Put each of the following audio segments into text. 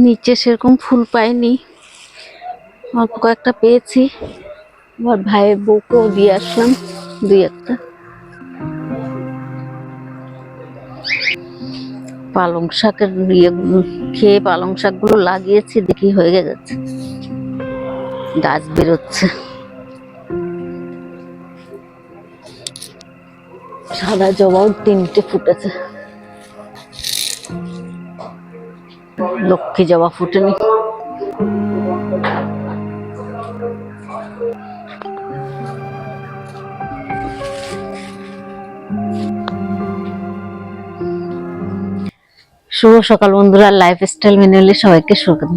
নিচে সেরকম ফুল পাইনি, অল্প কয়েকটা পেয়েছি। আবার ভাইয়ের বউকেও দিয়ে আসলাম দুই একটা। পালং শাকের ইয়েগুলো খেয়ে পালং শাকগুলো লাগিয়েছি, দেখি হয়ে যাচ্ছে, গাছ বেরোচ্ছে। সাদা জবাও 3টে ফুটেছে, লক্ষ্মী জবা ফুটেনি। শুভ সকাল বন্ধুরা, লাইফস্টাইল ম্যানুয়ালে সবাইকে স্বাগত।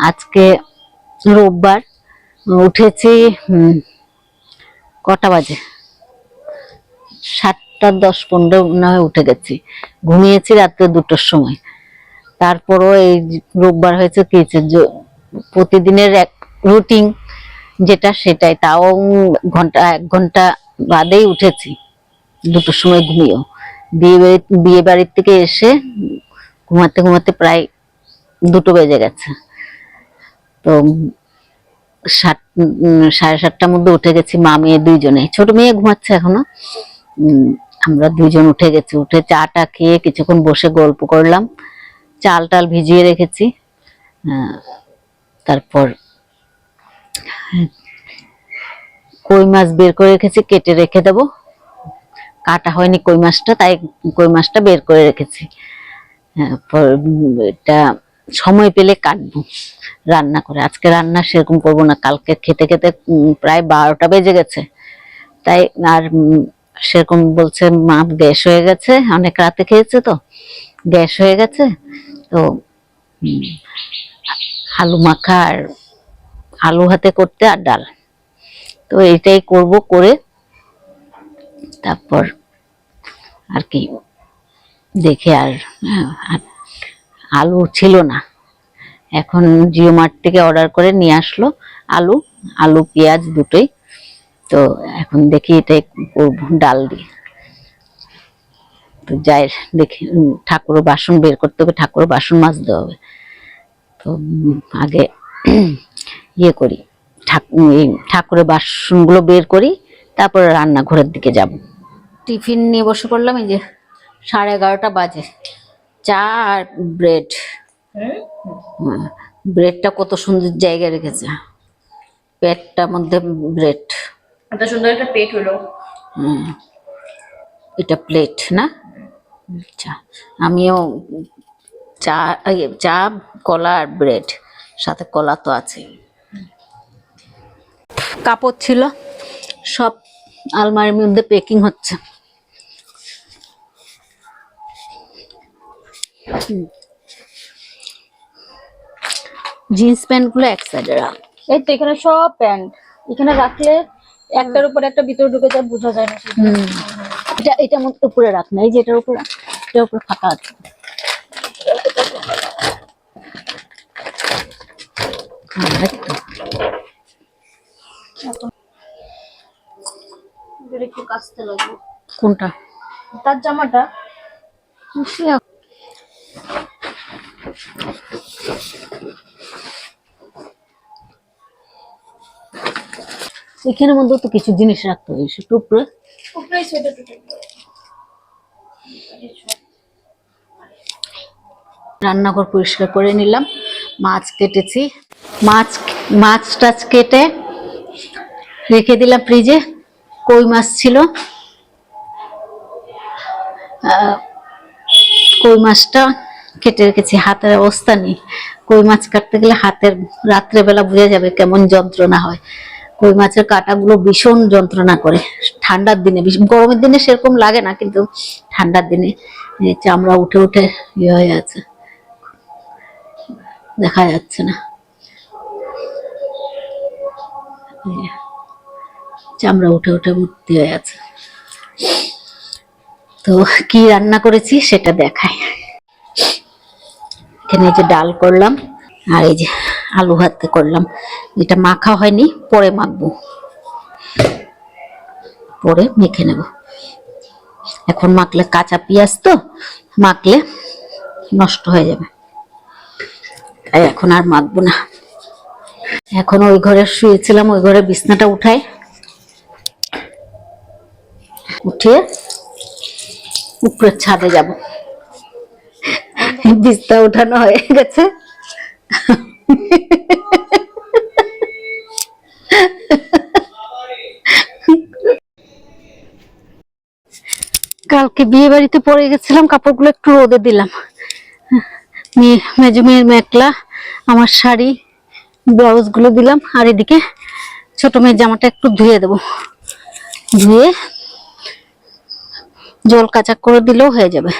আজকে রোববার, উঠেছি কটা বাজে, 7:10-15 মনে হয় উঠে গেছি। ঘুমিয়েছি রাত্রে 2টোর সময়। তারপরও এই রোববার হয়েছে কি, প্রতিদিনের এক রুটিন যেটা সেটাই, তাও 1 ঘন্টা বাদেই উঠেছি 2টোর সময় ঘুমিয়েও। বিয়ে বাড়ির থেকে এসে ঘুমাতে ঘুমাতে প্রায় 2টো বেজে গেছে। তো 7:30টার মধ্যে উঠে গেছি, মা মেয়ে দুইজনে। ছোট মেয়ে ঘুমাচ্ছে এখনো, আমরা দুইজন উঠে গেছি। উঠে চাটা খেয়ে কিছুক্ষণ বসে গল্প করলাম, চাল টাল ভিজিয়ে রেখেছি। তারপর কই মাছ বের করে রেখেছি, কেটে রেখে দেবো। কাটা হয়নি কই মাছটা, তাই কই মাছটা বের করে রেখেছি। এটা সময় পেলে কাটবো রান্না করে। আজকে রান্না সেরকম করবো না, কালকে খেতে খেতে প্রায় 12টা বেজে গেছে। তাই আর সেরকম বলছে মা গ্যাস হয়ে গেছে, অনেক রাতে খেয়েছে তো গ্যাস হয়ে গেছে। তো আলু মাখা আর আলু হাতে করতে আর ডাল, তো এইটাই করব। করে তারপর আর কি দেখে, আর আলু ছিল না, এখন জিও মার্ট থেকে অর্ডার করে নিয়ে আসলো আলু পেঁয়াজ দুটোই। তো এখন দেখি এটাই করবো ডাল দিয়ে। তো যাই দেখি, ঠাকুরের বাসন বের করতে হবে, ঠাকুরের বাসন মাজতে হবে। তো আগে ইয়ে করি, ঠাকুরের বাসনগুলো বের করি, তারপরে রান্নাঘরের দিকে যাব। টিফিন নিয়ে বসে পড়লাম। এই যে 11:30টা বাজে, চা আর ব্রেড। ব্রেডটা কত সুন্দর জায়গায় রেখেছে, পেটটার মধ্যে ব্রেড, এত সুন্দর একটা পেট হলো। এটা প্লেট না? আচ্ছা, আমিও চা কলা আর ব্রেড, সাথে কলা তো আছে। কাপড় ছিল সব আলমারির মধ্যে প্যাকিং হচ্ছে। জিন্স প্যান্ট গুলো এক সাইডে রাখ। এই তো এখানে সব প্যান্ট, এখানে রাখলে একটার উপর একটা ভিতরে ঢুকে যায়, বোঝা যায় না। এটা মধ্যে উপরে রাখ না, এই যে এটার উপরে, এটার উপরে ফাঁকা আছে। একটু কাচতে লাগবে। কোনটা? তার জামাটা। এখানের মধ্যে তো কিছু জিনিস রাখতে হবে, সেটা উপরে। রান্নাঘর পরিষ্কার করে নিলাম, মাছ কেটেছি, মাছ টাছ কেটে রেখে দিলাম ফ্রিজে। কই মাছ ছিল, কই মাছটা কেটে রেখেছি। হাতের অবস্থা নেই, কই মাছ কাটতে গেলে হাতের রাত্রেবেলা বোঝা যাবে কেমন যন্ত্রণা হয়। কই মাছের কাঁটাগুলো ভীষণ যন্ত্রণা করে ঠান্ডার দিনে, গরমের দিনে সেরকম লাগে না, কিন্তু ঠান্ডার দিনে চামড়া উঠে উঠে ইয়ে হয়ে আছে, দেখা যাচ্ছে না, চামড়া উঠে উঠে ভর্তি হয়ে আছে। তো কি রান্না করেছি সেটা দেখাই। এখানে যে ডাল করলাম, আর এই যে আলু ভাতে করলাম। এটা মাখা হয়নি, পরে মাখবো, পরে মেখে নেব। এখন মাখলে কাঁচা পেঁয়াজ তো, মাখলে নষ্ট হয়ে যাবে। তাই এখন আর মাখবো না। এখন ওই ঘরে শুয়েছিলাম, ওই ঘরে বিছনাটা উঠিয়ে উপরের ছাদে যাব। বিছনা উঠানো হয়ে গেছে। কালকে বিয়ে বাড়িতে পরে গেছিলাম, কাপড়গুলো একটু রোদে দিলাম। মেজো মেয়ের মেখলা, আমার শাড়ি, ব্লাউজ গুলো দিলাম। আর এদিকে ছোট মেয়ের জামাটা একটু ধুয়ে দেবো, ধুয়ে জল কাঁচা করে দিলেও হয়ে যাবে।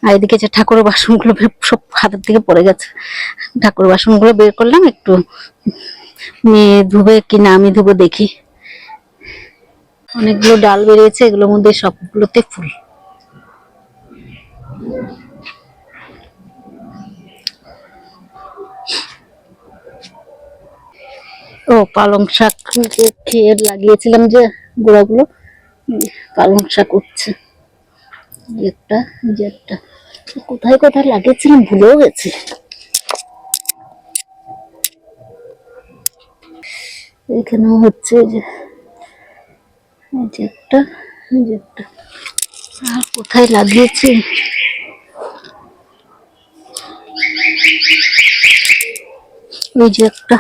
আর এদিকে যে ঠাকুরের বাসনগুলো সব হাতের থেকে পড়ে গেছে, ঠাকুরের বাসনগুলো বের করলাম, একটু মেয়ে ধুবে কি না আমি ধুবো দেখি। অনেকগুলো ডাল বেরিয়েছে, এগুলোর মধ্যে সবগুলোতে ফুল। ও পালং শাক খেয়ে লাগিয়েছিলাম যে গোড়াগুলো, পালং শাক উঠছে। একটা কোথায় কোথায় লাগিয়েছিলাম ভুলেও গেছি। এখানেও হচ্ছে যে একটা, আর কোথায় লাগিয়েছি ওই যে একটা,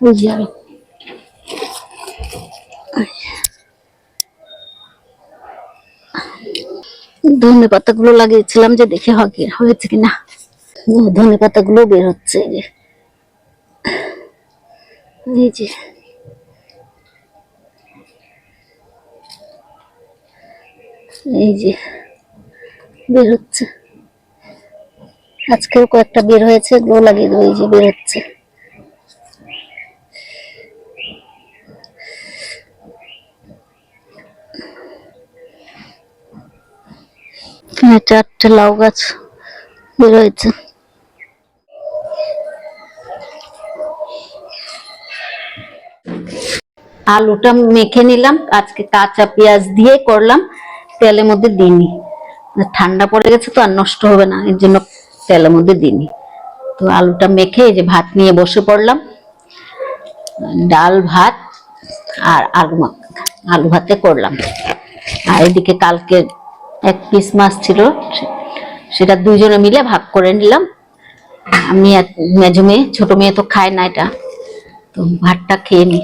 ওই যে ধনে পাতাগুলো লাগিয়েছিলাম যে দেখে হয়েছে কিনা। ধনে পাতাগুলো বের হচ্ছে, এই যে এই যে বের হচ্ছে। আজকেও কয়েকটা বের হয়েছে, এগুলো লাগিয়ে দেবো। এই যে বের হচ্ছে। চারটে লাউ গাছ বের হয়েছে। আলুটা মেখে নিলাম, আজকে কাঁচা পেঁয়াজ দিয়ে করলাম, তেলের মধ্যে দিইনি। ঠান্ডা পড়ে গেছে তো আর নষ্ট হবে না, এর জন্য তেলের মধ্যে দিইনি। তো আলুটা মেখে এই যে ভাত নিয়ে বসে পড়লাম, ডাল ভাত আর আলু ভাতে করলাম। আর এদিকে কালকে 1 পিস মাছ ছিল, সেটা দুজনে মিলে ভাগ করে নিলাম। আমি এক মেজো মেয়ে, ছোট মেয়ে তো খায় না এটা, তো ভাতটা খেয়ে নি।